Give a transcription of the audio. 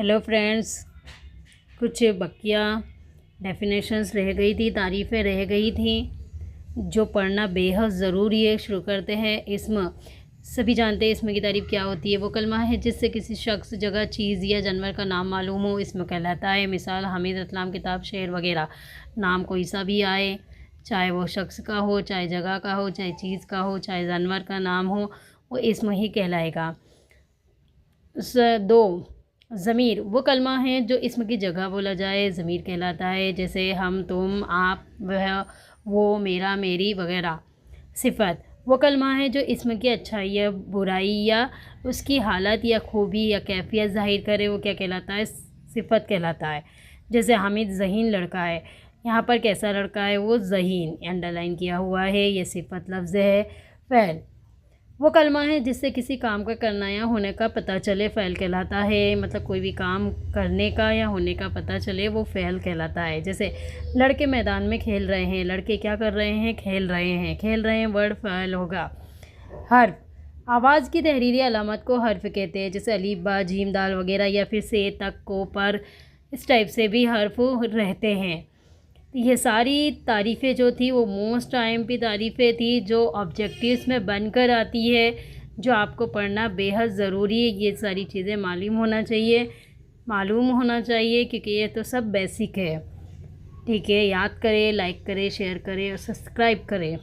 Hello friends, कुछ बकिया definitions रह गई थी, तारीफ़ें रह गई थी जो पढ़ना बेहद ज़रूरी है। शुरू करते हैं। इस्म, सभी जानते हैं इस्म की तारीफ़ क्या होती है। वो कलमा है जिससे किसी शख्स, जगह, चीज़ या जानवर का नाम मालूम हो, इस्म कहलाता है। मिसाल हामिद असलाम, किताब, शेर वगैरह। नाम कोई सा भी आए, चाहे वो शख्स का हो, चाहे जगह का हो, चाहे चीज़ का हो, चाहे जानवर का नाम हो, वो इस्म ही कहलाएगा। दो, ज़मीर, वो कलमा है जो इस्म की जगह बोला जाए, ज़मीर कहलाता है। जैसे हम, तुम, आप, वह, वो, मेरा, मेरी वगैरह। सिफ़त, वो कलमा है जो इस्म की अच्छाई या बुराई या उसकी हालत या खूबी या कैफियत ज़ाहिर करे, वो क्या कहलाता है? सिफ़त कहलाता है। जैसे हामिद ज़हीन लड़का है, यहाँ पर कैसा लड़का है? वो ज़हीन, अंडरलाइन किया हुआ है, ये सिफ़त लफ्ज़ है। फ़ैल, वो कलमा है जिससे किसी काम का करना या होने का पता चले, फ़ैल कहलाता है। मतलब कोई भी काम करने का या होने का पता चले, वो फ़ैल कहलाता है। जैसे लड़के मैदान में खेल रहे हैं, लड़के क्या कर रहे हैं? खेल रहे हैं। खेल रहे हैं वर्ड फ़ैल होगा। हर्फ, आवाज़ की तहरीरी अलामत को हर्फ कहते हैं। जैसे अलीफ, बा, जीम, दाल वगैरह, या फिर से, तक, को, पर, इस टाइप से भी हर्फ रहते हैं। ये सारी तारीफ़ें जो थी वो मोस्ट टाइम पे तारीफ़ें थी जो ऑब्जेक्टिव्स में बनकर आती है, जो आपको पढ़ना बेहद ज़रूरी है। ये सारी चीज़ें मालूम होना चाहिए क्योंकि ये तो सब बेसिक है। ठीक है, याद करें, लाइक करें, शेयर करें और सब्सक्राइब करें।